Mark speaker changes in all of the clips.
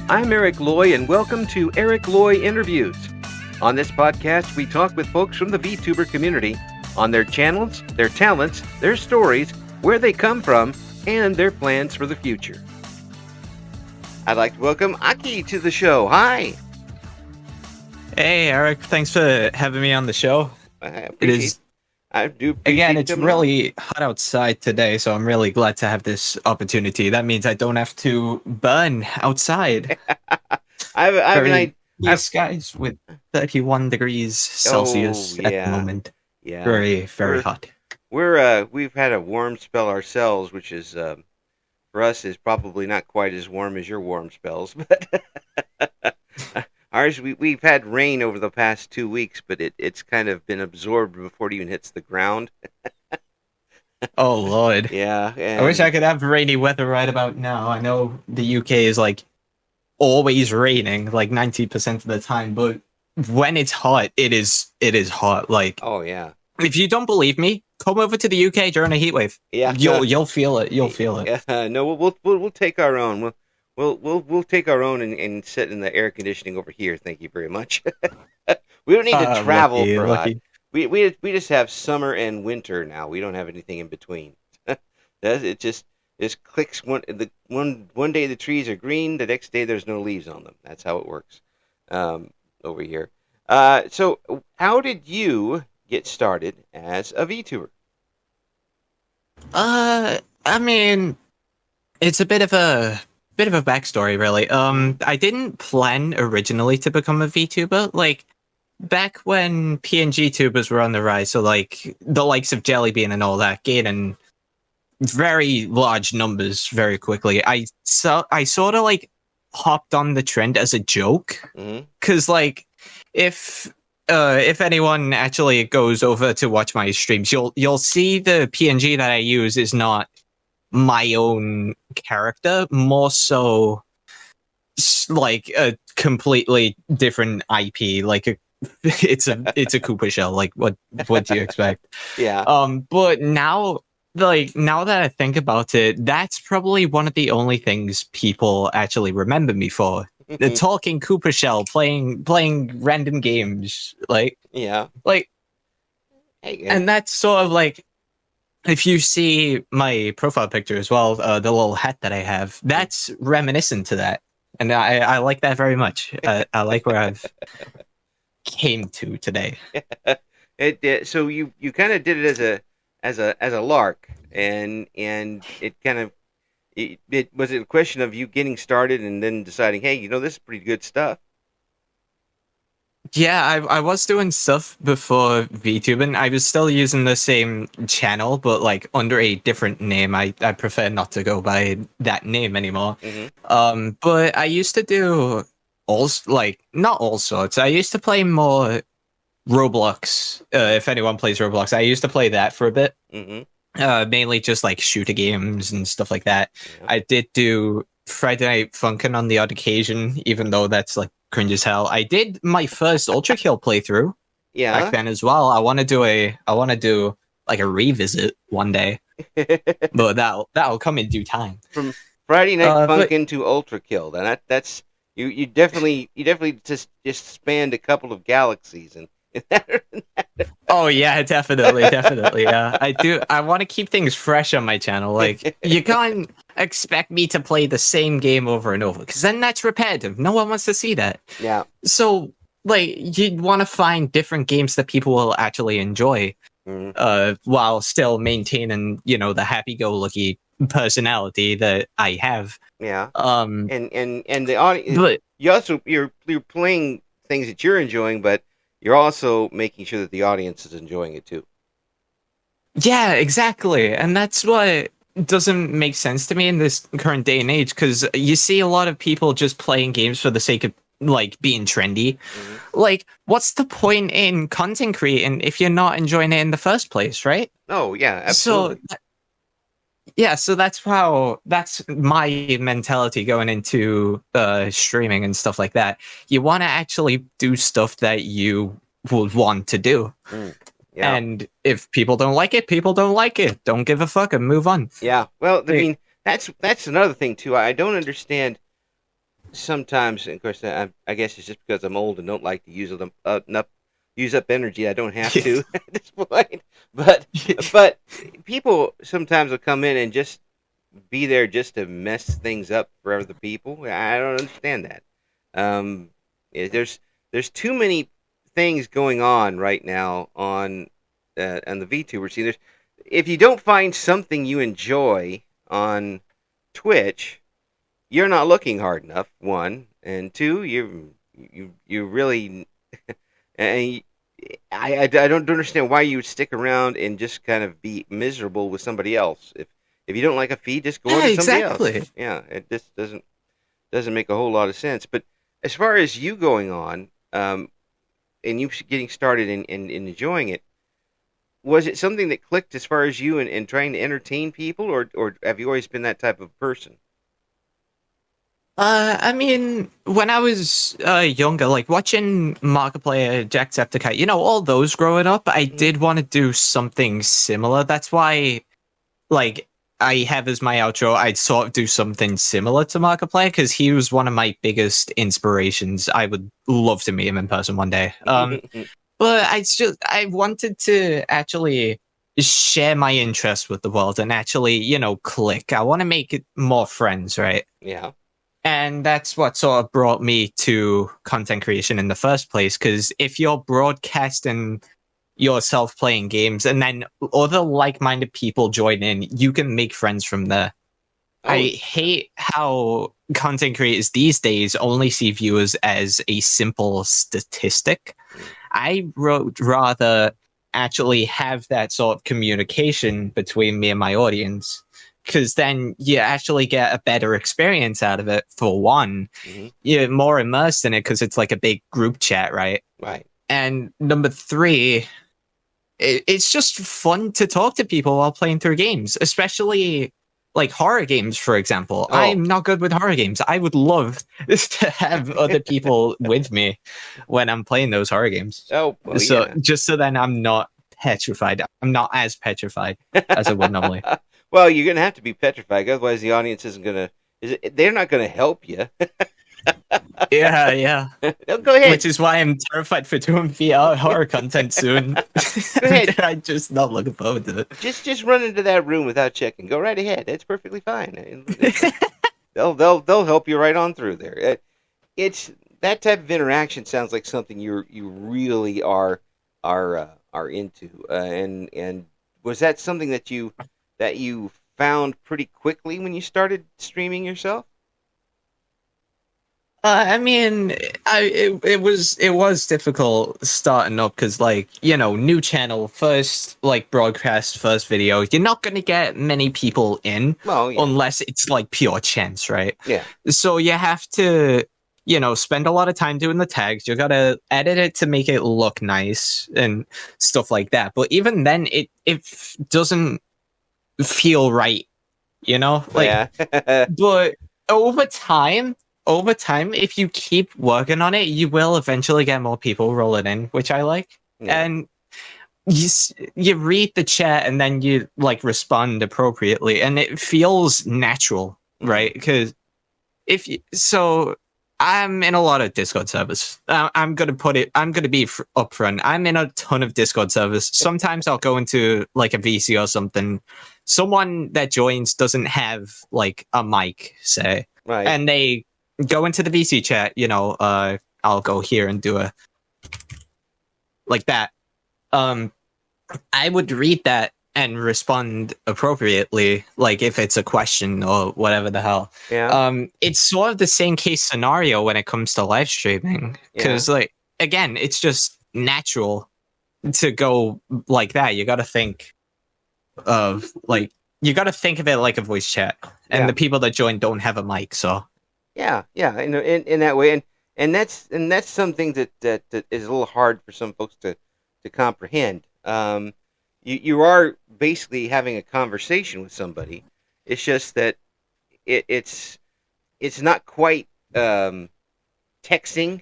Speaker 1: I'm Eric Loy, and welcome to Eric Loy Interviews. On this podcast, we talk with folks from the VTuber community on their channels, their talents, their stories, where they come from, and their plans for the future. I'd like to welcome Aki to the show. Hi.
Speaker 2: Hey, Eric. Thanks for having me on the show.
Speaker 1: I do appreciate
Speaker 2: Again, it's really hot outside today, so I'm really glad to have this opportunity. That means I don't have to burn outside.
Speaker 1: Blue
Speaker 2: skies with 31 degrees Celsius at the moment.
Speaker 1: Yeah.
Speaker 2: Very, very hot.
Speaker 1: We've had a warm spell ourselves, which is for us is probably not quite as warm as your warm spells, but ours we've had rain over the past 2 weeks, but it's kind of been absorbed before it even hits the ground.
Speaker 2: Oh Lord.
Speaker 1: Yeah.
Speaker 2: I wish I could have rainy weather right about now. I know the UK is like always raining, like 90% of the time, but when it's hot, it is hot. Like,
Speaker 1: oh yeah.
Speaker 2: If you don't believe me, come over to the UK during a heat wave.
Speaker 1: Yeah.
Speaker 2: You'll feel it. You'll feel it.
Speaker 1: No, we'll take our own. We'll take our own and sit in the air conditioning over here. Thank you very much. We don't need to travel for hot. We just have summer and winter now. We don't have anything in between. It just clicks one day the trees are green, the next day there's no leaves on them. That's how it works over here. So how did you get started as a VTuber?
Speaker 2: I mean, it's a bit of a backstory, really. I didn't plan originally to become a VTuber. Like, back when PNG tubers were on the rise, so like the likes of Jellybean and all that, gaining very large numbers very quickly. I sort of like hopped on the trend as a joke, because like if anyone actually goes over to watch my streams, you'll see the PNG that I use is not my own character, more so like a completely different IP. Like it's a Koopa shell. Like what do you expect?
Speaker 1: Yeah.
Speaker 2: But now that I think about it, that's probably one of the only things people actually remember me for. The talking Koopa shell, playing random games, like,
Speaker 1: yeah,
Speaker 2: like, and that's sort of like, if you see my profile picture as well, the little hat that I have, that's reminiscent to that, and I like that very much. I like where I've came to today.
Speaker 1: So you kind of did it as a lark, and it kind of. Was it a question of you getting started and then deciding, hey, this is pretty good stuff?
Speaker 2: Yeah, I was doing stuff before VTubing. I was still using the same channel, but like under a different name. I prefer not to go by that name anymore. But I used to do not all sorts. I used to play more Roblox. If anyone plays Roblox, I used to play that for a bit. Mainly just like shooter games and stuff like that. Yeah. I did do Friday Night Funkin' on the odd occasion, even though that's like cringe as hell. I did my first Ultra Kill playthrough back then as well. I want to do like a revisit one day, but that'll come in due time.
Speaker 1: From Friday Night Funkin' to Ultra Kill, then that's you definitely just spanned a couple of galaxies and.
Speaker 2: Oh yeah, definitely. Yeah, I do. I want to keep things fresh on my channel. Like, you can't expect me to play the same game over and over, because then that's repetitive. No one wants to see that.
Speaker 1: Yeah.
Speaker 2: So, like, you'd want to find different games that people will actually enjoy, while still maintaining, the happy-go-lucky personality that I have.
Speaker 1: Yeah. And the audience. But you're playing things that you're enjoying, but you're also making sure that the audience is enjoying it too.
Speaker 2: Yeah, exactly. And that's what doesn't make sense to me in this current day and age, because you see a lot of people just playing games for the sake of like being trendy. Like, what's the point in content creating if you're not enjoying it in the first place, right?
Speaker 1: Oh, yeah, absolutely.
Speaker 2: So that's my mentality going into streaming and stuff like that. You want to actually do stuff that you would want to do.
Speaker 1: Yeah.
Speaker 2: And if people don't like it, people don't like it. Don't give a fuck and move on.
Speaker 1: Yeah. Well, I mean, that's another thing too. I don't understand sometimes, of course, I guess it's just because I'm old and don't like to use up energy I don't have to at this point. But but people sometimes will come in and just be there just to mess things up for other people. I don't understand that. Um, there's too many things going on right now on the VTuber scene. If you don't find something you enjoy on Twitch, you're not looking hard enough. One and two, you really. And I don't understand why you would stick around and just kind of be miserable with somebody else. If you don't like a feed, just go
Speaker 2: Yeah,
Speaker 1: over to somebody else.
Speaker 2: exactly.
Speaker 1: Yeah, it just doesn't make a whole lot of sense. But as far as you going on, and you getting started and enjoying it, was it something that clicked as far as you and trying to entertain people, or have you always been that type of person?
Speaker 2: I mean, when I was younger, like watching Markiplier, Jacksepticeye, all those growing up, I
Speaker 1: Mm-hmm.
Speaker 2: did want to do something similar. That's why, like, I have as my outro, I'd sort of do something similar to Markiplier because he was one of my biggest inspirations. I would love to meet him in person one day. But I wanted to actually share my interest with the world and actually, click. I want to make it more friends, right?
Speaker 1: Yeah.
Speaker 2: And that's what sort of brought me to content creation in the first place. Because if you're broadcasting yourself playing games and then other like-minded people join in, you can make friends from there.
Speaker 1: Oh.
Speaker 2: I hate how content creators these days only see viewers as a simple statistic. I would rather actually have that sort of communication between me and my audience, because then you actually get a better experience out of it. For one,
Speaker 1: Mm-hmm.
Speaker 2: you're more immersed in it because it's like a big group chat, right?
Speaker 1: Right.
Speaker 2: And number three, it's just fun to talk to people while playing through games, especially like horror games, for example.
Speaker 1: Oh.
Speaker 2: I'm not good with horror games. I would love to have other people with me when I'm playing those horror games.
Speaker 1: Oh, well,
Speaker 2: So
Speaker 1: yeah.
Speaker 2: just so then I'm not petrified. I'm not as petrified as I would normally.
Speaker 1: Well, you're gonna have to be petrified, otherwise the audience isn't gonna. They're not gonna help you.
Speaker 2: Yeah.
Speaker 1: No, go ahead.
Speaker 2: Which is why I'm terrified for doing VR horror content soon.
Speaker 1: Go ahead.
Speaker 2: I'm just not looking forward to it.
Speaker 1: Just run into that room without checking. Go right ahead. It's perfectly fine. They'll help you right on through there. It's that type of interaction sounds like something you really are into. And was that something that you found pretty quickly when you started streaming yourself?
Speaker 2: I mean, it was difficult starting up because, like, new channel, first, like, broadcast, first video, you're not going to get many people in
Speaker 1: Well, yeah.
Speaker 2: unless it's like pure chance, right?
Speaker 1: Yeah.
Speaker 2: So you have to, spend a lot of time doing the tags. You got to edit it to make it look nice and stuff like that. But even then, it doesn't feel right, like.
Speaker 1: Yeah.
Speaker 2: But over time, if you keep working on it, you will eventually get more people rolling in, which I like.
Speaker 1: Yeah.
Speaker 2: And you read the chat and then you like respond appropriately, and it feels natural, right? Because so I'm in a lot of Discord servers. I'm gonna be upfront. I'm in a ton of Discord servers. Sometimes I'll go into like a VC or something. Someone that joins doesn't have like a mic, say,
Speaker 1: Right.
Speaker 2: and they go into the VC chat. I'll go here and do a like that. I would read that and respond appropriately, like if it's a question or whatever the hell.
Speaker 1: Yeah.
Speaker 2: It's sort of the same case scenario when it comes to live streaming, because like, again, it's just natural to go like that. You got to think of it like a voice chat, and the people that join don't have a mic, so
Speaker 1: yeah, in that way, and that's something that is a little hard for some folks to comprehend. You are basically having a conversation with somebody. It's just that it's not quite texting.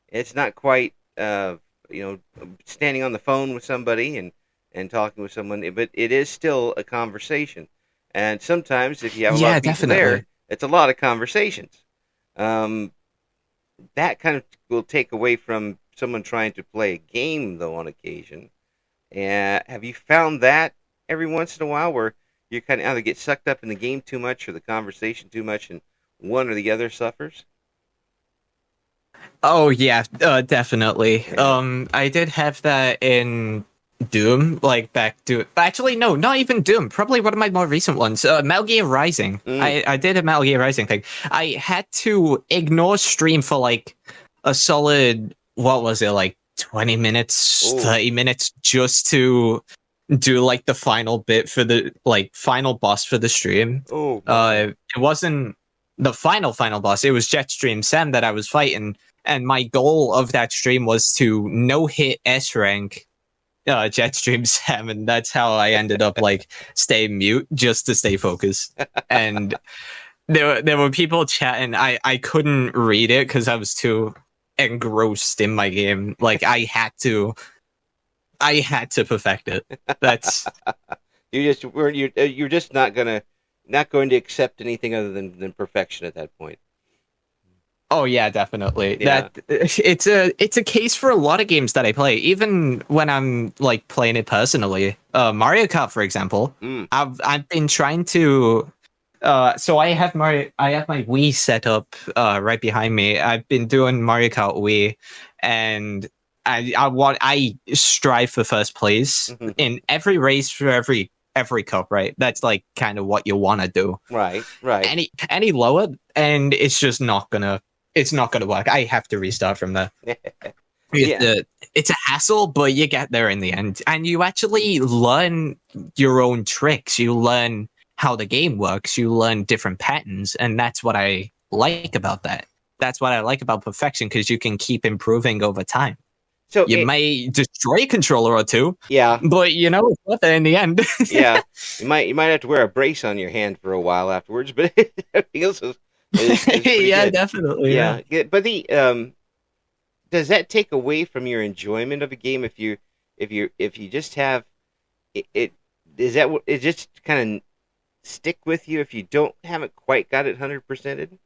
Speaker 1: It's not quite standing on the phone with somebody and talking with someone, but it is still a conversation. And sometimes if you have a lot of people there, it's a lot of conversations. Um, that kind of will take away from someone trying to play a game, though, on occasion. And have you found that every once in a while where you kind of either get sucked up in the game too much or the conversation too much, and one or the other suffers?
Speaker 2: Oh yeah, definitely.
Speaker 1: Yeah.
Speaker 2: I did have that in Doom, like back to actually no, not even Doom. Probably one of my more recent ones, Metal Gear Rising.
Speaker 1: Mm.
Speaker 2: I did a Metal Gear Rising thing. I had to ignore stream for like a solid, what was it, like 20 minutes,
Speaker 1: Oh.
Speaker 2: 30 minutes, just to do like the final bit for the like final boss for the stream.
Speaker 1: Oh. My.
Speaker 2: It wasn't the final boss. It was Jetstream Sam that I was fighting, and my goal of that stream was to no hit S rank Jetstream Sam, and that's how I ended up like staying mute just to stay focused. And there were people chatting. I couldn't read it because I was too engrossed in my game. Like I had to perfect it. That's
Speaker 1: You're just not going to accept anything other than perfection at that point.
Speaker 2: Oh yeah, definitely.
Speaker 1: Yeah.
Speaker 2: That it's a case for a lot of games that I play, even when I'm like playing it personally. Mario Kart, for example.
Speaker 1: Mm.
Speaker 2: I've been trying to. So I have my Wii set up right behind me. I've been doing Mario Kart Wii, and I strive for first place in every race for every cup, right? That's like kind of what you want to do.
Speaker 1: Right.
Speaker 2: Any lower, and it's just not gonna work. I have to restart from there.
Speaker 1: Yeah.
Speaker 2: It's a hassle, but you get there in the end, and you actually learn your own tricks. You learn how the game works. You learn different patterns, and that's what I like about that. That's what I like about perfection, because you can keep improving over time.
Speaker 1: So
Speaker 2: you may destroy a controller or two,
Speaker 1: yeah,
Speaker 2: but it's worth it in the end.
Speaker 1: Yeah, you might have to wear a brace on your hand for a while afterwards, but everything else is
Speaker 2: yeah,
Speaker 1: good.
Speaker 2: definitely.
Speaker 1: Yeah. But the does that take away from your enjoyment of a game if you just have it is that what it just kind of stick with you if you don't haven't quite got it 100%ed?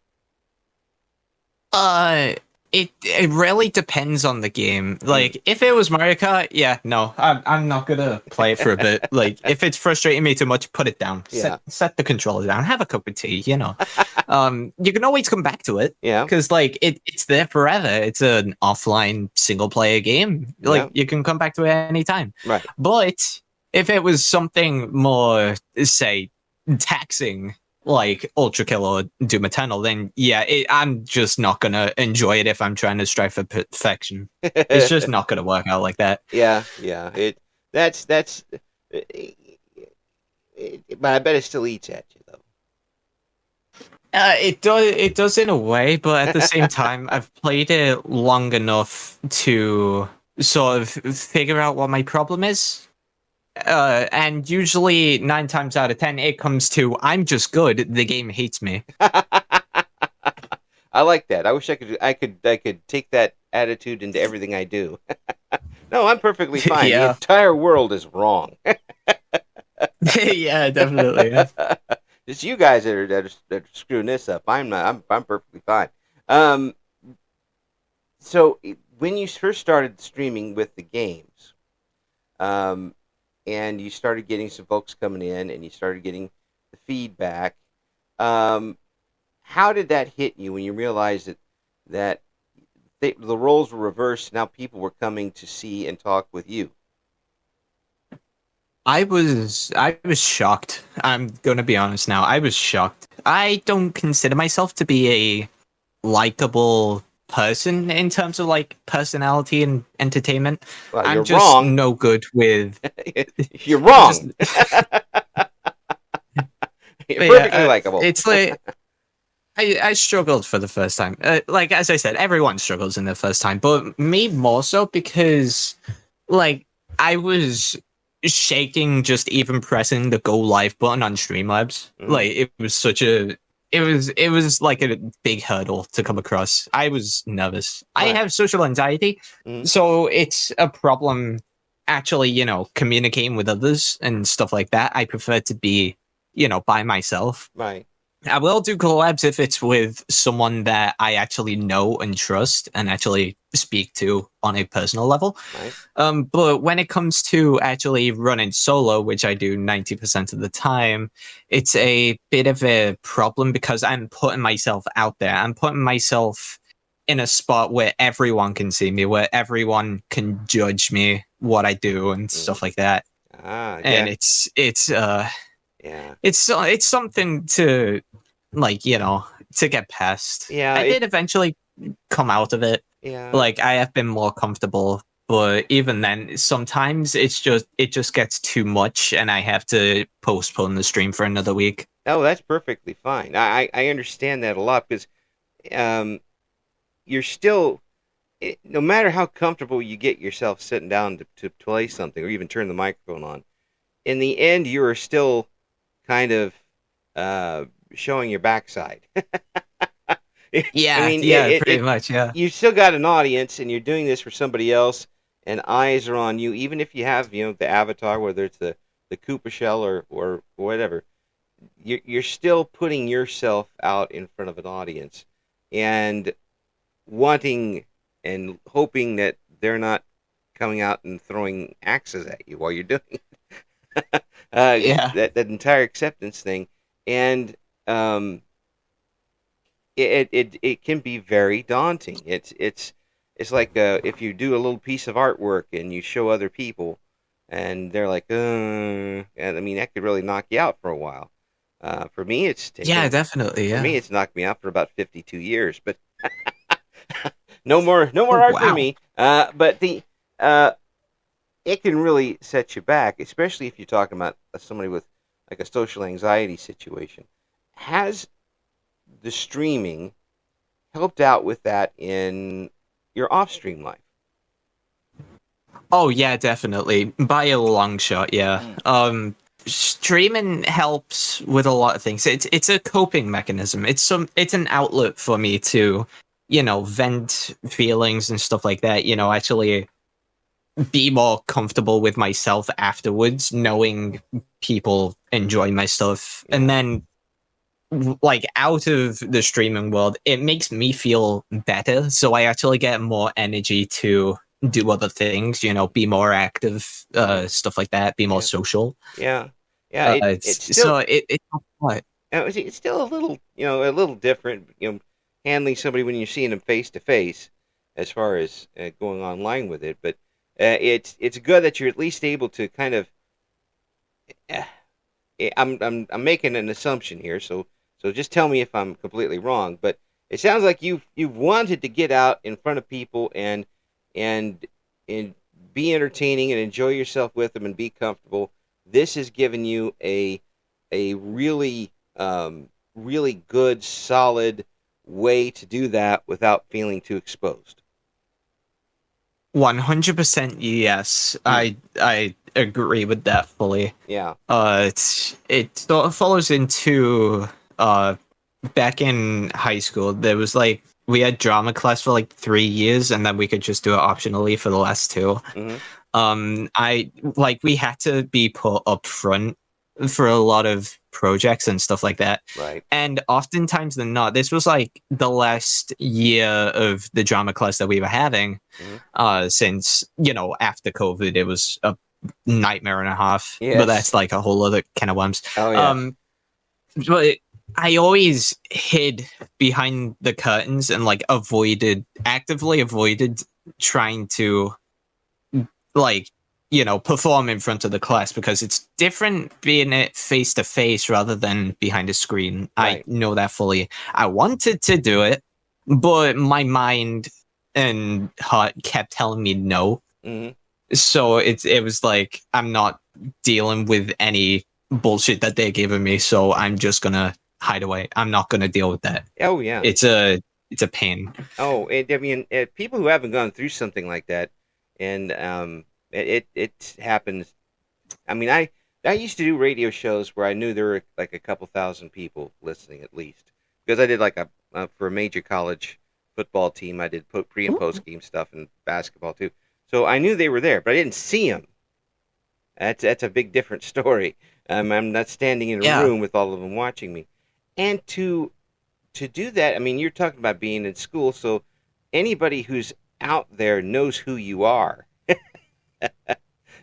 Speaker 2: It really depends on the game. Like, if it was Mario Kart, yeah, no, I'm not gonna play it for a bit. Like, if it's frustrating me too much, put it down.
Speaker 1: Yeah.
Speaker 2: Set the controller down. Have a cup of tea. You can always come back to it.
Speaker 1: Yeah.
Speaker 2: Because like it's there forever. It's an offline single player game. Like you can come back to it anytime.
Speaker 1: Right.
Speaker 2: But if it was something more, say, taxing, like Ultra Kill or Doom Eternal, then yeah, I'm just not gonna enjoy it if I'm trying to strive for perfection. It's just not gonna work out like that.
Speaker 1: Yeah. That's but I bet it still eats at you though.
Speaker 2: It does in a way, but at the same time, I've played it long enough to sort of figure out what my problem is. And usually 9 times out of 10, it comes to I'm just good. The game hates me.
Speaker 1: I like that. I wish I could take that attitude into everything I do. No, I'm perfectly fine.
Speaker 2: Yeah.
Speaker 1: The entire world is wrong.
Speaker 2: Yeah, definitely.
Speaker 1: It's you guys that are screwing this up. I'm not. I'm perfectly fine. So when you first started streaming with the games, and you started getting some folks coming in, and you started getting the feedback, how did that hit you when you realized that the roles were reversed? Now people were coming to see and talk with you.
Speaker 2: I was shocked. I'm gonna be honest now. I was shocked. I don't consider myself to be a likable person in terms of like personality and entertainment.
Speaker 1: Well,
Speaker 2: I'm
Speaker 1: you're
Speaker 2: just
Speaker 1: wrong.
Speaker 2: no good with.
Speaker 1: You're wrong. You're perfectly likable.
Speaker 2: It's like I struggled for the first time. Like, as I said, everyone struggles in their first time, but me more so because like I was shaking just even pressing the go live button on Streamlabs. Like, it was such a it was like a big hurdle to come across. I was nervous. Right. I have social anxiety, so it's a problem actually, communicating with others and stuff like that. I prefer to be, by myself.
Speaker 1: Right.
Speaker 2: I will do collabs if it's with someone that I actually know and trust and actually speak to on a personal level.
Speaker 1: Nice.
Speaker 2: But when it comes to actually running solo, which I do 90% of the time, it's a bit of a problem because I'm putting myself out there. I'm putting myself in a spot where everyone can see me, where everyone can judge me, what I do and stuff like that.
Speaker 1: Ah,
Speaker 2: And
Speaker 1: yeah. Yeah.
Speaker 2: it's something to, like, to get past.
Speaker 1: Yeah,
Speaker 2: I did eventually come out of it.
Speaker 1: yeah.
Speaker 2: Like, I have been more comfortable, but even then, sometimes it just gets too much, and I have to postpone the stream for another week.
Speaker 1: Oh, that's perfectly fine. I understand that a lot because um, you're still, no matter how comfortable you get yourself sitting down to play something or even turn the microphone on, in the end, you are still kind of uh, showing your backside. I
Speaker 2: Yeah,
Speaker 1: mean,
Speaker 2: yeah, pretty much, yeah.
Speaker 1: you still got an audience, and you're doing this for somebody else, and eyes are on you. Even if you have, the avatar, whether it's the Koopa shell or whatever, you're still putting yourself out in front of an audience, and wanting and hoping that they're not coming out and throwing axes at you while you're doing
Speaker 2: Yeah.
Speaker 1: that entire acceptance thing, and um, it can be very daunting. It's like if you do a little piece of artwork and you show other people, and they're like, and I mean that could really knock you out for a while. For me,
Speaker 2: Yeah, definitely,
Speaker 1: for
Speaker 2: yeah.
Speaker 1: me it's knocked me out for about 52 years, but no more
Speaker 2: Oh,
Speaker 1: art for
Speaker 2: wow.
Speaker 1: me. But the it can really set you back, especially if you're talking about somebody with like a social anxiety situation. Has the streaming helped out with that in your off-stream life?
Speaker 2: Oh, yeah, definitely. By a long shot, yeah. Streaming helps with a lot of things. It's a coping mechanism. It's an outlet for me to, vent feelings and stuff like that. Actually be more comfortable with myself afterwards, knowing people enjoy my stuff.
Speaker 1: Yeah.
Speaker 2: And then, like, out of the streaming world, it makes me feel better. So I actually get more energy to do other things, be more active, stuff like that, be more
Speaker 1: Yeah.
Speaker 2: social.
Speaker 1: Yeah. Yeah. It's still
Speaker 2: It's what?
Speaker 1: it's still a little a little different handling somebody when you're seeing them face to face as far as going online with it, but it's good that you're at least able to kind of uh, I'm making an assumption here, so just tell me if I'm completely wrong, but it sounds like you've wanted to get out in front of people and and be entertaining and enjoy yourself with them and be comfortable. This has given you a really really good solid way to do that without feeling too exposed.
Speaker 2: 100% yes. I agree with that fully.
Speaker 1: Yeah.
Speaker 2: It sort of follows into back in high school. There was like we had drama class for like 3 years, and then we could just do it optionally for the last two.
Speaker 1: Mm-hmm.
Speaker 2: I like we had to be put up front for a lot of projects and stuff like that.
Speaker 1: Right.
Speaker 2: And oftentimes than not, this was like the last year of the drama class that we were having. Since, after COVID, it was a nightmare and a half.
Speaker 1: Yes.
Speaker 2: But that's like a whole other can of worms.
Speaker 1: Oh yeah.
Speaker 2: But I always hid behind the curtains and like actively avoided trying to like perform in front of the class, because it's different being it face to face rather than behind a screen.
Speaker 1: Right.
Speaker 2: I know that fully. I wanted to do it, but my mind and heart kept telling me no. So it was like, I'm not dealing with any bullshit that they're giving me, so I'm just gonna hide away. I'm not gonna deal with that.
Speaker 1: Oh yeah.
Speaker 2: It's a pain.
Speaker 1: Oh, I mean, people who haven't gone through something like that, and it happens. I mean, I used to do radio shows where I knew there were like a couple thousand people listening at least, because I did like for a major college football team. I did pre and post game stuff and basketball too. So I knew they were there, but I didn't see them. That's a big different story. I'm not standing in a room with all of them watching me. And to do that, I mean, you're talking about being in school, so anybody who's out there knows who you are.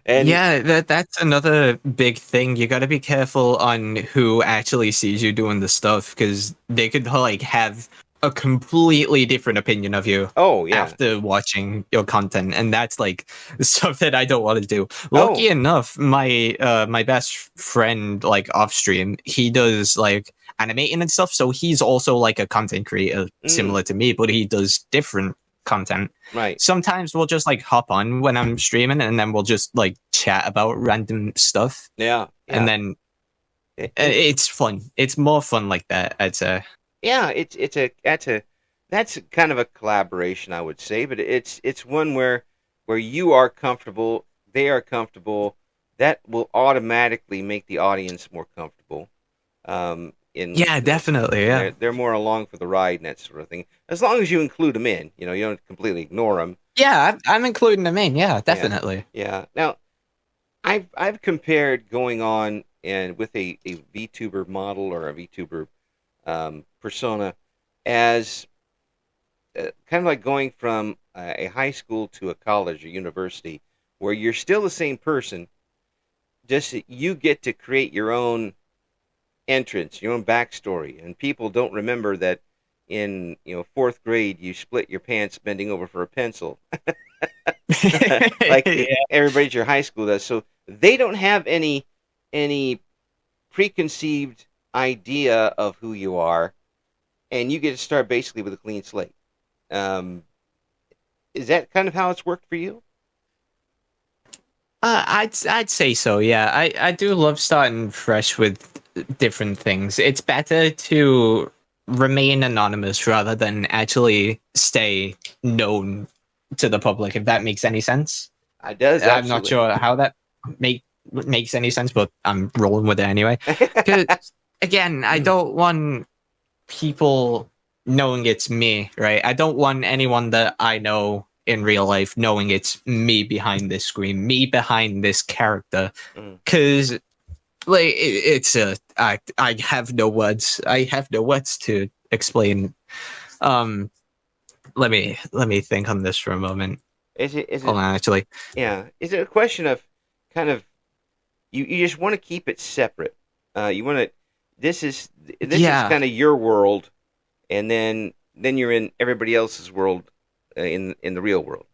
Speaker 1: And
Speaker 2: Yeah, that's another big thing. You got to be careful on who actually sees you doing the stuff, because they could like have a completely different opinion of you
Speaker 1: oh yeah,
Speaker 2: after watching your content, and that's like stuff that I don't want to do.
Speaker 1: oh,
Speaker 2: Lucky enough, my best friend, like off stream, he does like animating and stuff, so he's also like a content creator
Speaker 1: mm,
Speaker 2: similar to me, but he does different content.
Speaker 1: right,
Speaker 2: Sometimes we'll just like hop on when I'm streaming, and then we'll just like chat about random stuff,
Speaker 1: yeah,
Speaker 2: and
Speaker 1: yeah,
Speaker 2: then
Speaker 1: and
Speaker 2: it's fun. It's more fun like that, I'd say.
Speaker 1: yeah, that's kind of a collaboration, I would say, but it's one where you are comfortable, they are comfortable. That will automatically make the audience more comfortable in
Speaker 2: Yeah,
Speaker 1: listening,
Speaker 2: definitely.
Speaker 1: and
Speaker 2: Yeah.
Speaker 1: they're more along for the ride and that sort of thing. As long as you include them in, you don't completely ignore them.
Speaker 2: Yeah, I'm including them in. Yeah,
Speaker 1: Yeah,
Speaker 2: definitely.
Speaker 1: yeah. Now, I've compared going on and with a VTuber model or a VTuber persona as kind of like going from a high school to a college or university, where you're still the same person, just that you get to create your own entrance, your own backstory, and people don't remember that in fourth grade you split your pants bending over for a pencil, like
Speaker 2: Yeah.
Speaker 1: everybody at your high school does. So they don't have any preconceived idea of who you are, and you get to start basically with a clean slate. Um, is that kind of how it's worked for you?
Speaker 2: I'd say so. Yeah, I do love starting fresh with different things. It's better to remain anonymous rather than actually stay known to the public. If that makes any sense.
Speaker 1: It does
Speaker 2: I'm not
Speaker 1: absolutely.
Speaker 2: sure how that makes any sense, but I'm rolling with it anyway. Because again, I don't want people knowing it's me, right? I don't want anyone that I know in real life knowing it's me behind this screen, me behind this character.
Speaker 1: Mm.
Speaker 2: Because like it's I have no words. I have no words to explain. Um, let me think on this for a moment.
Speaker 1: Is
Speaker 2: Hold
Speaker 1: it
Speaker 2: on, actually.
Speaker 1: yeah? Is it a question of kind of you just want to keep it separate? You want to this is
Speaker 2: Yeah,
Speaker 1: kind of your world, and then you're in everybody else's world in the real world.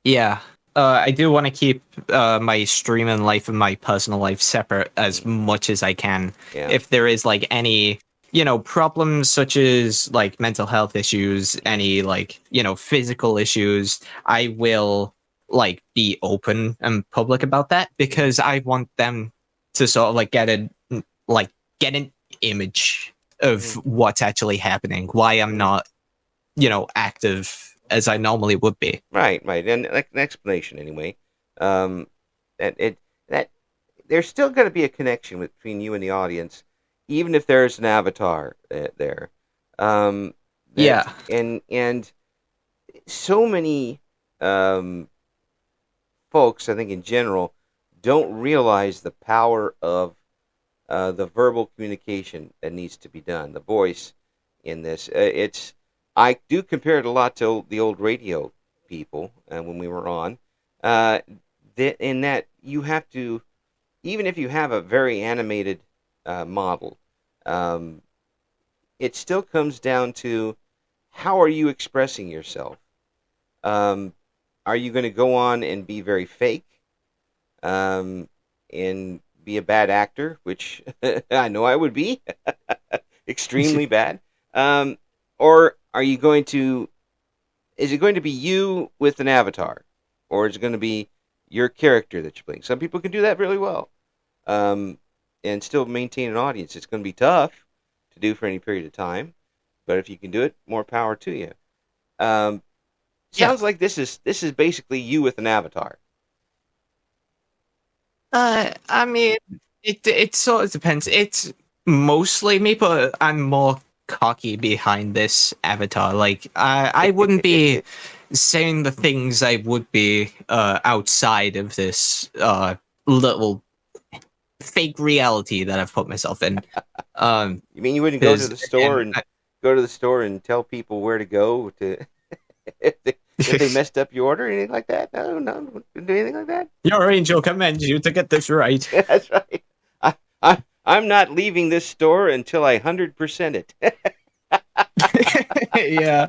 Speaker 2: yeah. I do want to keep my streaming life and my personal life separate as
Speaker 1: Mm.
Speaker 2: much as I can.
Speaker 1: Yeah.
Speaker 2: If there is like any, problems such as like mental health issues,
Speaker 1: Mm.
Speaker 2: any like, physical issues, I will like be open and public about that, because I want them to sort of like like get an image of
Speaker 1: Mm.
Speaker 2: what's actually happening, why I'm
Speaker 1: Mm.
Speaker 2: not, active as I normally would be.
Speaker 1: Right, right, and like an explanation anyway. That it that there's still going to be a connection between you and the audience, even if there's an avatar there. Um, that
Speaker 2: Yeah.
Speaker 1: and so many um, folks, I think in general, don't realize the power of the verbal communication that needs to be done, the voice in this. I do compare it a lot to the old radio people when we were on. Uh, in that you have to, even if you have a very animated model, um, it still comes down to how are you expressing yourself? Um, are you going to go on and be very fake um, and be a bad actor, which I know I would be extremely bad? Um, or are you going to? Is it going to be you with an avatar, or is it going to be your character that you're playing? Some people can do that really well, um, and still maintain an audience. It's going to be tough to do for any period of time, but if you can do it, more power to you. Um,
Speaker 2: Yeah.
Speaker 1: sounds like this is basically you with an avatar.
Speaker 2: I mean, it sort of depends. It's mostly me, but I'm more cocky behind this avatar. Like, I wouldn't be saying the things I would be outside of this little fake reality that I've put myself in.
Speaker 1: You mean you wouldn't go to the store and tell people where to go to if they messed up your order or anything like that? No, wouldn't do anything like that.
Speaker 2: Your angel commands you to get this right.
Speaker 1: That's right. I'm not leaving this store until I 100% it.
Speaker 2: Yeah.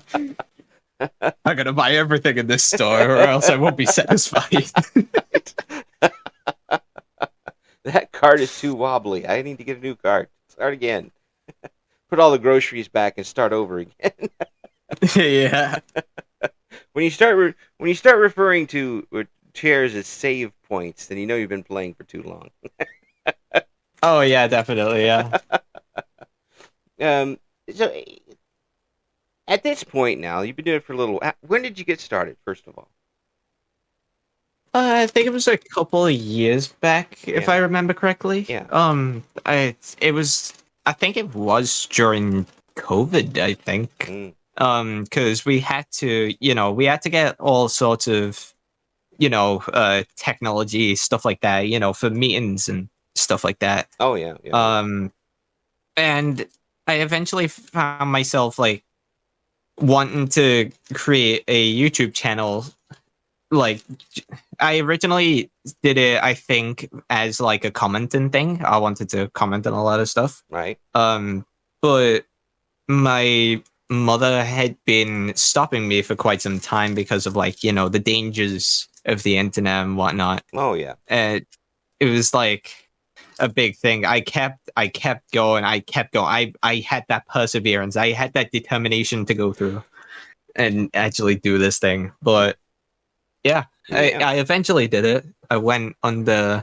Speaker 2: I gotta buy everything in this store, or else I won't be satisfied.
Speaker 1: That cart is too wobbly. I need to get a new cart. Start again. Put all the groceries back and start over again.
Speaker 2: Yeah.
Speaker 1: When you start referring to chairs as save points, then you know you've been playing for too long.
Speaker 2: Oh yeah, definitely, yeah.
Speaker 1: So at this point now, you've been doing it for a little. When did you get started? First of all,
Speaker 2: I think it was a couple of years back, if I remember correctly.
Speaker 1: Yeah.
Speaker 2: I think it was during COVID. I think. Because we had to get all sorts of, technology stuff like that, for meetings and stuff like that.
Speaker 1: Oh yeah.
Speaker 2: And I eventually found myself like wanting to create a YouTube channel. Like, I originally did it, I think, as like a commenting thing. I wanted to comment on a lot of stuff.
Speaker 1: Right.
Speaker 2: But my mother had been stopping me for quite some time because of like, the dangers of the internet and whatnot.
Speaker 1: Oh yeah.
Speaker 2: And it was like a big thing. I kept going. I had that perseverance. I had that determination to go through and actually do this thing. But yeah. I eventually did it. I went under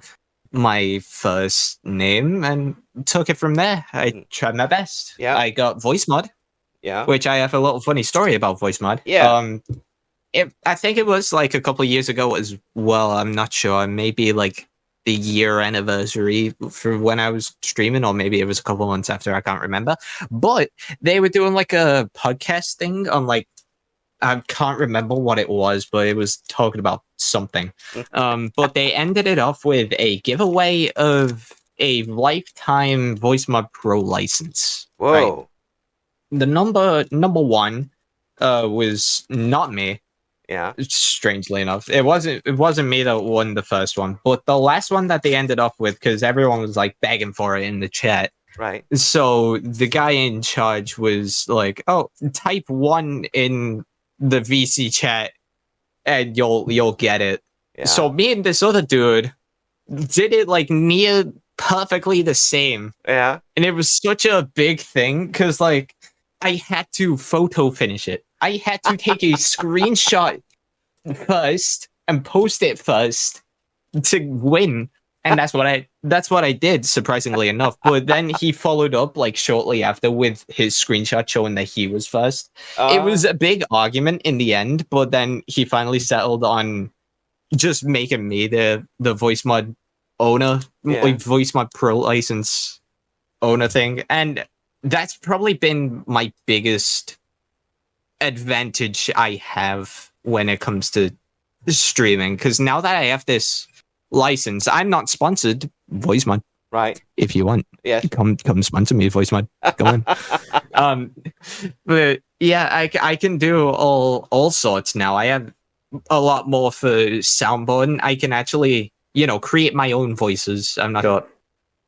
Speaker 2: my first name and took it from there. I tried my best.
Speaker 1: Yeah.
Speaker 2: I got voice mod.
Speaker 1: Yeah.
Speaker 2: Which I have a little funny story about voice mod.
Speaker 1: Yeah.
Speaker 2: I think it was like a couple of years ago as well. I'm not sure. Maybe like the year anniversary for when I was streaming, or maybe it was a couple of months after. I can't remember. But they were doing like a podcast thing on like, I can't remember what it was, but it was talking about something. But they ended it off with a giveaway of a lifetime Voice Mod Pro license.
Speaker 1: Whoa.
Speaker 2: Right? The number one was not me.
Speaker 1: Yeah.
Speaker 2: Strangely enough, it wasn't me that won the first one, but the last one that they ended up with, because everyone was like begging for it in the chat.
Speaker 1: Right.
Speaker 2: So the guy in charge was like, "Oh, type 1 in the VC chat, and you'll get it."
Speaker 1: Yeah.
Speaker 2: So me and this other dude did it like near perfectly the same.
Speaker 1: Yeah.
Speaker 2: And it was such a big thing because like I had to photo finish it. I had to take a screenshot first and post it first to win. And that's what I did, surprisingly enough. But then he followed up like shortly after with his screenshot showing that he was first. It was a big argument in the end, but then he finally settled on just making me the voice mod owner, like voice mod pro license owner thing. And that's probably been my biggest advantage I have when it comes to streaming, because now that I have this license, I'm not sponsored. Voice mod,
Speaker 1: right?
Speaker 2: If you want,
Speaker 1: yes,
Speaker 2: come sponsor me, voice mod. Go on. But yeah, I can do all sorts now. I have a lot more for soundboard. I can actually create my own voices. I'm not sure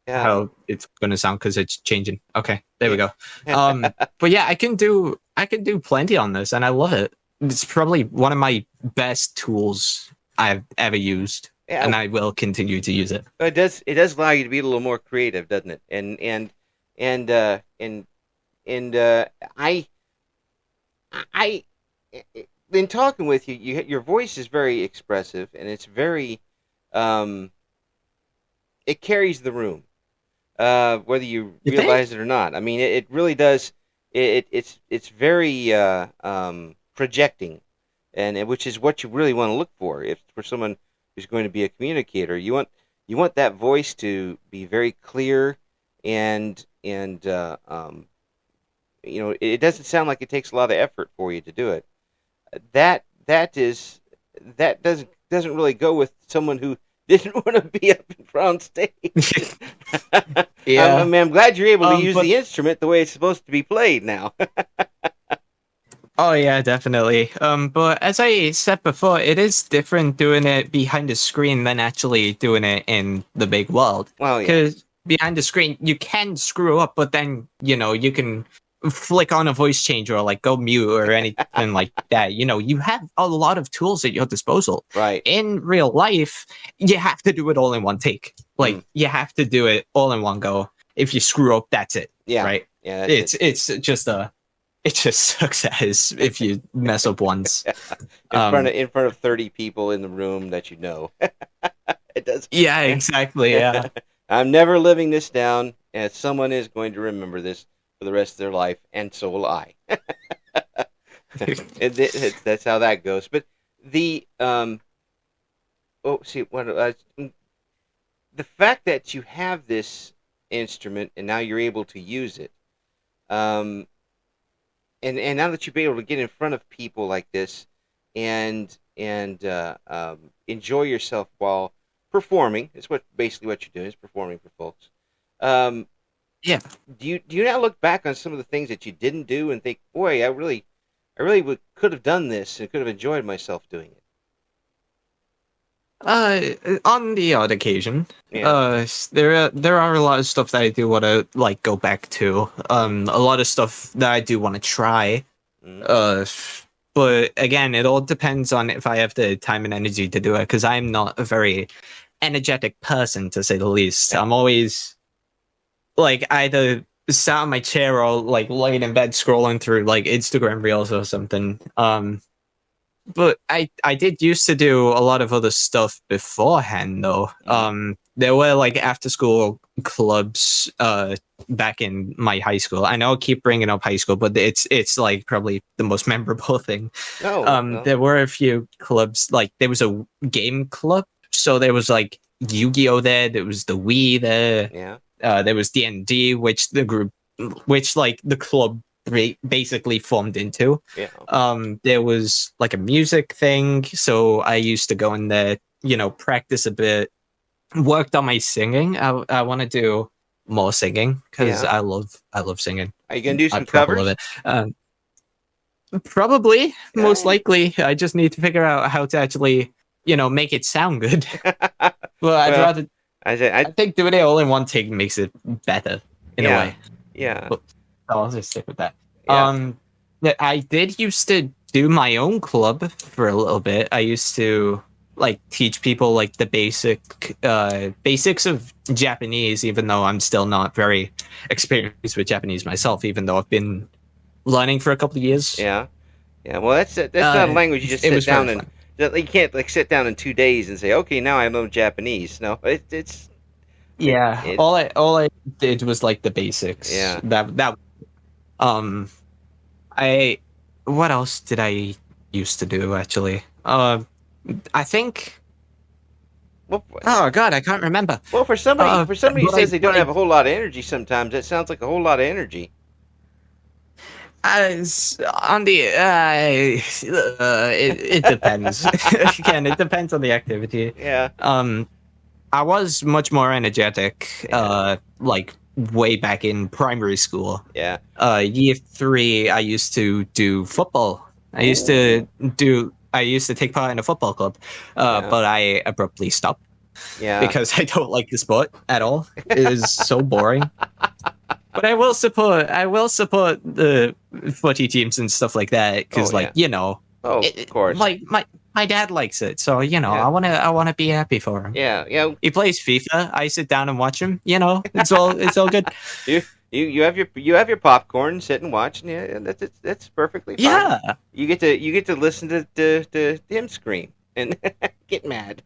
Speaker 2: how it's gonna sound because it's changing. Okay, there we go. But yeah, I can do plenty on this, and I love it. It's probably one of my best tools I've ever used. Yeah. And I will continue to use it.
Speaker 1: It does allow you to be a little more creative, doesn't it? And I in talking with you, your voice is very expressive, and it's very it carries the room, whether you realize it or not. I mean, it really does. It's very projecting, and which is what you really want to look for for someone who's going to be a communicator. You want that voice to be very clear, and it doesn't sound like it takes a lot of effort for you to do it. That doesn't really go with someone who didn't want to be up in front on stage.
Speaker 2: Yeah.
Speaker 1: I'm glad you're able to use
Speaker 2: but
Speaker 1: the instrument the way it's supposed to be played now.
Speaker 2: Oh yeah, definitely. But as I said before, it is different doing it behind the screen than actually doing it in the big world.
Speaker 1: Well, yeah.
Speaker 2: Because behind the screen, you can screw up, but then you can flick on a voice changer or like go mute or anything like that. You have a lot of tools at your disposal.
Speaker 1: Right.
Speaker 2: In real life, you have to do it all in one take. Like you have to do it all in one go. If you screw up, that's it.
Speaker 1: Yeah.
Speaker 2: Right.
Speaker 1: Yeah.
Speaker 2: It's just it just sucks as if you mess up once.
Speaker 1: in front of 30 people in the room that you know. It does.
Speaker 2: Yeah, exactly. Yeah.
Speaker 1: I'm never living this down, and someone is going to remember this for the rest of their life, and so will I. That's how that goes. But the the fact that you have this instrument and now you're able to use it, and now that you'll be able to get in front of people like this and enjoy yourself while performing, is basically what you're doing, is performing for folks.
Speaker 2: Yeah.
Speaker 1: Do you now look back on some of the things that you didn't do and think, boy, I really could have done this and could have enjoyed myself doing it?
Speaker 2: On the odd occasion,
Speaker 1: Yeah.
Speaker 2: there are a lot of stuff that I do want to like go back to. A lot of stuff that I do want to try. But again, it all depends on if I have the time and energy to do it. Because I'm not a very energetic person, to say the least. I'm always like either sat on my chair or like laying in bed scrolling through like Instagram reels or something. But I did used to do a lot of other stuff beforehand though. There were like after school clubs back in my high school. I know I keep bringing up high school, but it's like probably the most memorable thing.
Speaker 1: No.
Speaker 2: There were a few clubs, like there was a game club, so there was like Yu-Gi-Oh there was the Wii there.
Speaker 1: Yeah.
Speaker 2: There was D&D, which the club basically formed into.
Speaker 1: Yeah.
Speaker 2: There was like a music thing, so I used to go in there, practice a bit, worked on my singing. I want to do more singing because I love singing.
Speaker 1: Are you gonna do some covers?
Speaker 2: Love it. Probably, most likely. I just need to figure out how to actually, make it sound good. Well, I'd rather. I think doing it all in one take makes it better in a way.
Speaker 1: Yeah.
Speaker 2: But I'll just stick with that.
Speaker 1: Yeah.
Speaker 2: I did used to do my own club for a little bit. I used to like teach people like the basics of Japanese, even though I'm still not very experienced with Japanese myself, even though I've been learning for a couple of years.
Speaker 1: Yeah. Well, that's not a language you just sit down and you can't like sit down in 2 days and say, okay, now I know Japanese. No, it's.
Speaker 2: Yeah. All I did was like the basics.
Speaker 1: Yeah.
Speaker 2: What else did I used to do actually? I think.
Speaker 1: Well,
Speaker 2: oh God, I can't remember.
Speaker 1: Well, for somebody who says they don't have a whole lot of energy, sometimes that sounds like a whole lot of energy.
Speaker 2: On the it depends. Again, it depends on the activity.
Speaker 1: Yeah.
Speaker 2: I was much more energetic. Like way back in primary school.
Speaker 1: Yeah.
Speaker 2: Year 3, I used to do football. I used to take part in a football club, but I abruptly stopped.
Speaker 1: Yeah.
Speaker 2: Because I don't like the sport at all. It is so boring. But I will support the footy teams and stuff like that because,
Speaker 1: Oh, of course.
Speaker 2: Like my dad likes it, so I wanna be happy for him.
Speaker 1: Yeah.
Speaker 2: He plays FIFA. I sit down and watch him. It's all good.
Speaker 1: You have your popcorn, sit and watch, and that's perfectly fine.
Speaker 2: Yeah.
Speaker 1: You get to listen to him scream and get mad.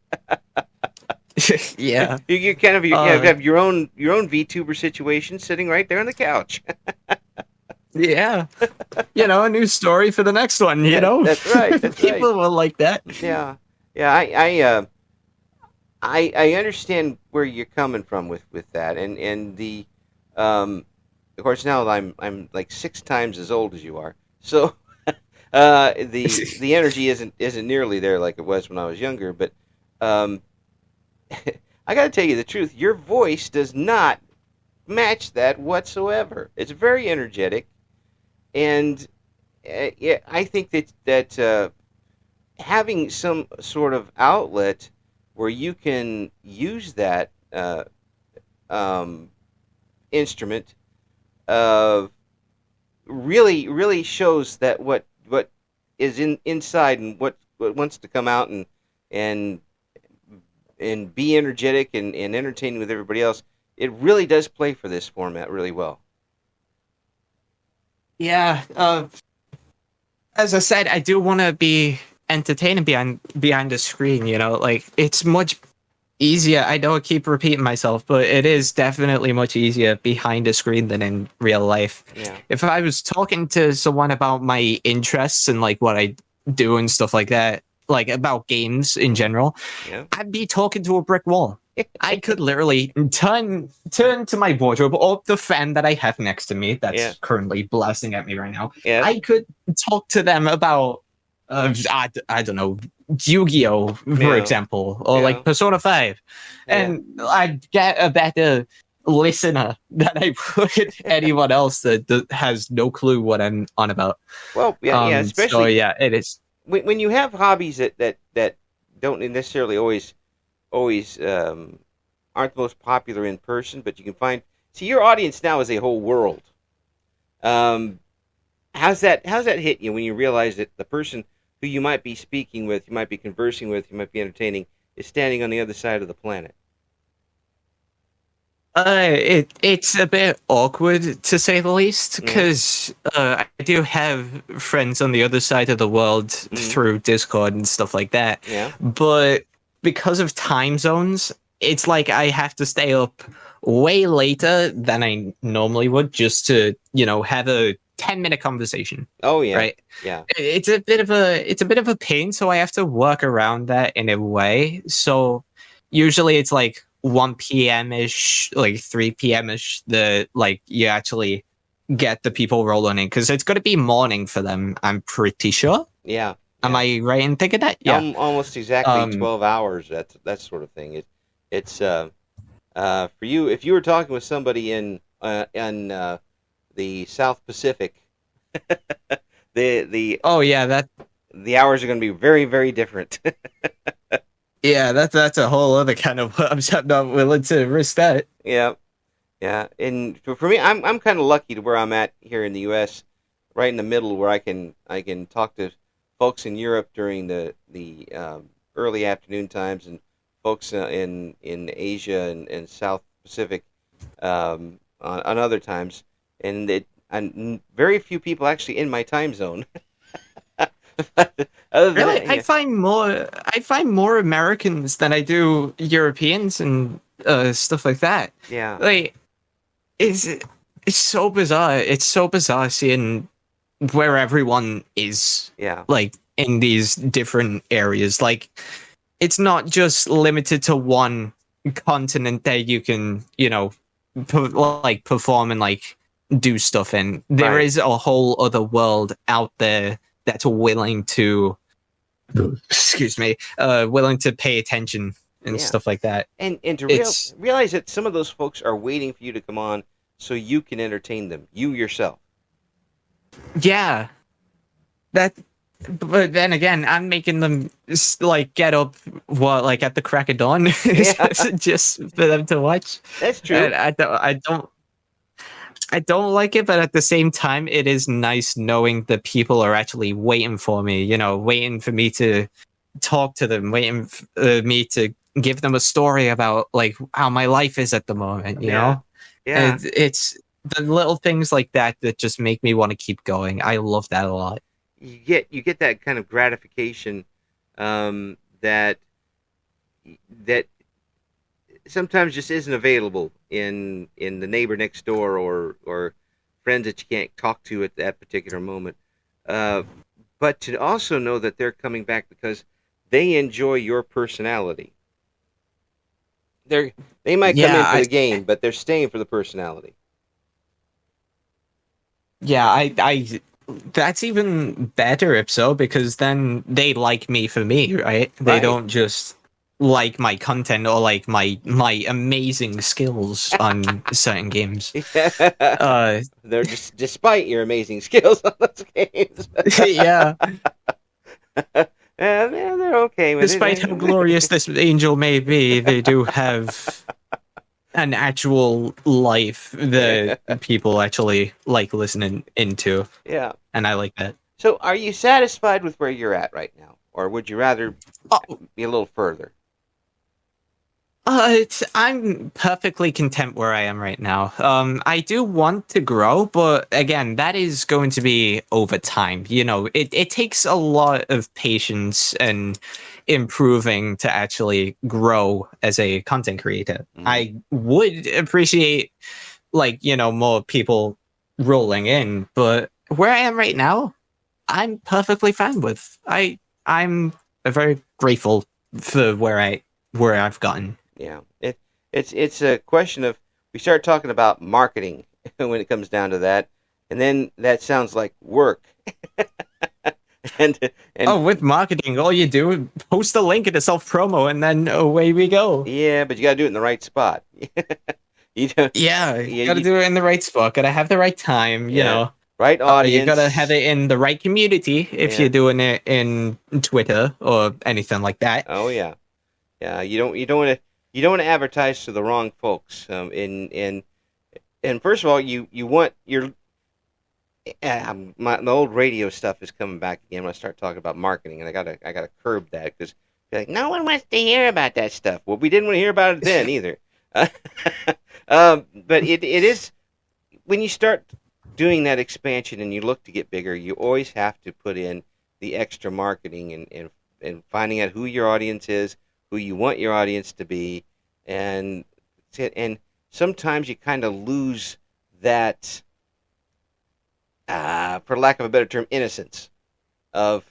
Speaker 2: Yeah.
Speaker 1: You kind of have your own VTuber situation sitting right there on the couch.
Speaker 2: Yeah. A new story for the next one,
Speaker 1: That's right.
Speaker 2: People will like that.
Speaker 1: Yeah. I understand where you're coming from with that, and the of course now I'm like 6 times as old as you are, so the energy isn't nearly there like it was when I was younger, but I got to tell you the truth. Your voice does not match that whatsoever. It's very energetic, and yeah, I think that having some sort of outlet where you can use that um, instrument uh, really shows that what is inside and what wants to come out and and be energetic and entertaining with everybody else. It really does play for this format really well.
Speaker 2: Yeah. As I said, I do want to be entertaining behind the screen. You know, like it's much easier. I know I keep repeating myself, but it is definitely much easier behind a screen than in real life.
Speaker 1: Yeah.
Speaker 2: If I was talking to someone about my interests and like what I do and stuff like that, like about games in general,
Speaker 1: Yeah.
Speaker 2: I'd be talking to a brick wall. I could literally turn to my wardrobe or the fan that I have next to me that's currently blasting at me right now.
Speaker 1: Yeah.
Speaker 2: I could talk to them about I don't know, Yu-Gi-Oh, for example, or like Persona 5. And I'd get a better listener than I would anyone else that has no clue what I'm on about.
Speaker 1: Well, yeah, especially
Speaker 2: so yeah, it is.
Speaker 1: When you have hobbies that don't necessarily always aren't the most popular in person, but you can find. See, your audience now is a whole world. How's that hit you when you realize that the person who you might be speaking with, you might be conversing with, you might be entertaining, is standing on the other side of the planet?
Speaker 2: It's a bit awkward to say the least because I do have friends on the other side of the world through Discord and stuff like that.
Speaker 1: Yeah.
Speaker 2: But because of time zones, it's like I have to stay up way later than I normally would just to, have a 10-minute conversation.
Speaker 1: Oh yeah.
Speaker 2: Right.
Speaker 1: Yeah.
Speaker 2: It's a bit of a pain, so I have to work around that in a way. So usually it's like 1 p.m. ish, like 3 p.m. ish, you actually get the people rolling in because it's going to be morning for them. I'm pretty sure.
Speaker 1: Yeah.
Speaker 2: Am I right in thinking that? Yeah.
Speaker 1: Almost exactly 12 hours. That sort of thing. It's for you if you were talking with somebody in the South Pacific, the hours are going to be very, very different.
Speaker 2: Yeah, that's a whole other kind of. I'm not willing to risk that.
Speaker 1: Yeah, yeah. And for me, I'm kind of lucky to where I'm at here in the U.S., right in the middle, where I can talk to folks in Europe during the early afternoon times, and folks in Asia and South Pacific on other times, and very few people actually in my time zone.
Speaker 2: Really, I find more Americans than I do Europeans and stuff like that.
Speaker 1: Yeah,
Speaker 2: like it's so bizarre. It's so bizarre seeing where everyone is.
Speaker 1: Yeah,
Speaker 2: like in these different areas. Like it's not just limited to one continent that you can, perform and like do stuff in. There is a whole other world out there that's willing to willing to pay attention and stuff like that.
Speaker 1: And to realize that some of those folks are waiting for you to come on so you can entertain them, you yourself.
Speaker 2: Yeah. But then again, I'm making them like get up at the crack of dawn just for them to watch.
Speaker 1: That's true.
Speaker 2: And I don't like it, but at the same time, it is nice knowing that people are actually waiting for me, waiting for me to talk to them, waiting for me to give them a story about like how my life is at the moment, you know?
Speaker 1: Yeah.
Speaker 2: And it's the little things like that just make me want to keep going. I love that a lot.
Speaker 1: You get that kind of gratification that sometimes just isn't available in the neighbor next door or friends that you can't talk to at that particular moment. But to also know that they're coming back because they enjoy your personality. They might come in for the game, but they're staying for the personality.
Speaker 2: Yeah, I that's even better if so, because then they like me for me, right? They don't just like my content or like my amazing skills on certain games.
Speaker 1: They're just despite your amazing skills on those games.
Speaker 2: Yeah.
Speaker 1: They're okay with
Speaker 2: Despite how glorious this angel may be, they do have an actual life that people actually like listening into.
Speaker 1: Yeah.
Speaker 2: And I like that.
Speaker 1: So are you satisfied with where you're at right now? Or would you rather be a little further?
Speaker 2: I'm perfectly content where I am right now. I do want to grow, but again, that is going to be over time. You know, it takes a lot of patience and improving to actually grow as a content creator. I would appreciate, like, you know, more people rolling in, but where I am right now, I'm perfectly fine with. I'm very grateful for where I've gotten.
Speaker 1: Yeah, it's a question of, we start talking about marketing when it comes down to that, and then that sounds like work. and
Speaker 2: with marketing, all you do is post a link in a self promo, and then away we go.
Speaker 1: Yeah, but you got to do it in the right spot.
Speaker 2: You got to do it in the right spot. Got to have the right time. You know,
Speaker 1: right audience.
Speaker 2: You got to have it in the right community if you're doing it in Twitter or anything like that.
Speaker 1: Oh yeah, yeah. You don't want to advertise to the wrong folks. And first of all, you want your my old radio stuff is coming back again when I start talking about marketing, and I gotta curb that, because like, no one wants to hear about that stuff. Well, we didn't want to hear about it then either. But it is, when you start doing that expansion and you look to get bigger, you always have to put in the extra marketing and finding out who your audience is, who you want your audience to be, and sometimes you kind of lose that, for lack of a better term, innocence of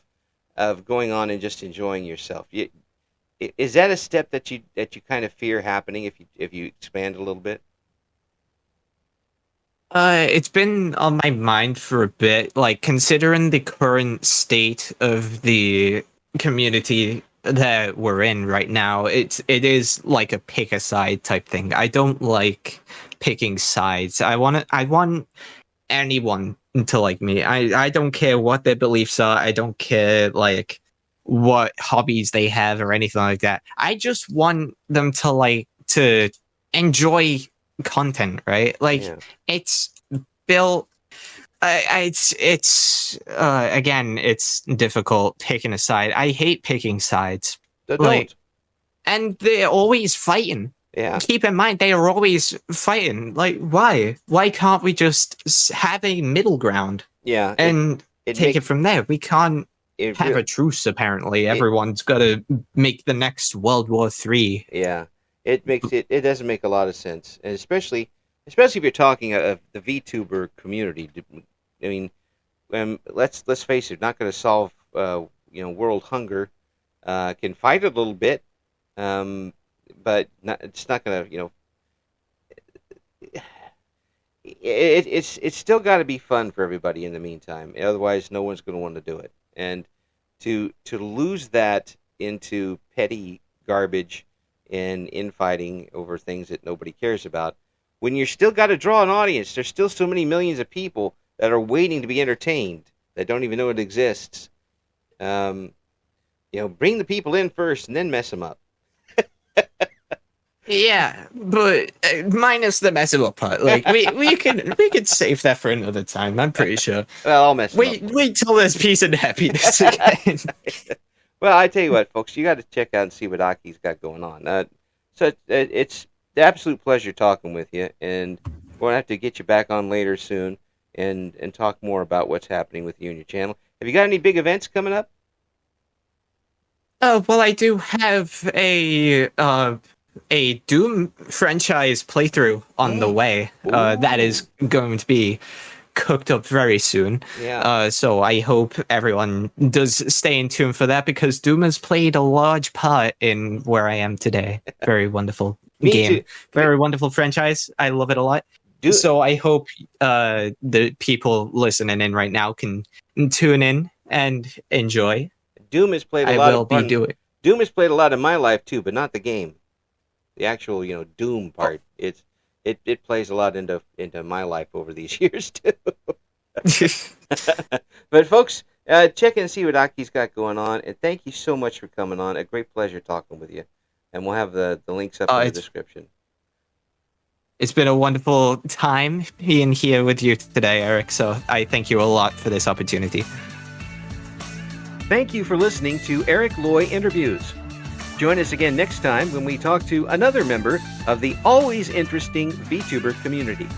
Speaker 1: going on and just enjoying yourself. Is that a step that you kind of fear happening if you expand a little bit?
Speaker 2: It's been on my mind for a bit, like, considering the current state of the community that we're in right now. It is like a pick a side type thing. I don't like picking sides. I want anyone to like me. I don't care what their beliefs are. I don't care like what hobbies they have or anything like that. I just want them to enjoy content, right? Like, it's built. It's again, it's difficult picking a side. I hate picking sides. And they're always fighting.
Speaker 1: Yeah.
Speaker 2: Keep in mind, they are always fighting. Like, why? Why can't we just have a middle ground?
Speaker 1: Yeah.
Speaker 2: And take it from there. We can't have a truce, apparently. Everyone's got to make the next World War III.
Speaker 1: Yeah. It doesn't make a lot of sense. And especially if you're talking of the VTuber community. I mean, let's face it, not going to solve world hunger. Can fight a little bit. But it's not going to, it's still got to be fun for everybody in the meantime. Otherwise, no one's going to want to do it. And to lose that into petty garbage and infighting over things that nobody cares about, when you're still got to draw an audience, there's still so many millions of people that are waiting to be entertained that don't even know it exists. Bring the people in first and then mess them up.
Speaker 2: Yeah, but minus the mess up part. Like, we could save that for another time. I'm pretty sure.
Speaker 1: Well, I'll mess it
Speaker 2: up. Wait till there's peace and happiness again.
Speaker 1: Well, I tell you what, folks, you got to check out and see what Aki's got going on. So it's an absolute pleasure talking with you, and we're gonna have to get you back on later soon and talk more about what's happening with you and your channel. Have you got any big events coming up?
Speaker 2: Well, I do have a Doom franchise playthrough on the way. That is going to be cooked up very soon.
Speaker 1: Yeah.
Speaker 2: So I hope everyone does stay in tune for that, because Doom has played a large part in where I am today. Very wonderful game. Very wonderful franchise. I love it a lot. So I hope the people listening in right now can tune in and enjoy.
Speaker 1: Doom has played a lot of part. Doom has played a lot in my life too, but not the game. The actual, Doom part. Oh. It plays a lot into my life over these years too. But folks, check and see what Aki's got going on, and thank you so much for coming on. A great pleasure talking with you, and we'll have the links up in the description.
Speaker 2: It's been a wonderful time being here with you today, Eric, so I thank you a lot for this opportunity.
Speaker 1: Thank you for listening to Eric Loy Interviews. Join us again next time when we talk to another member of the always interesting VTuber community.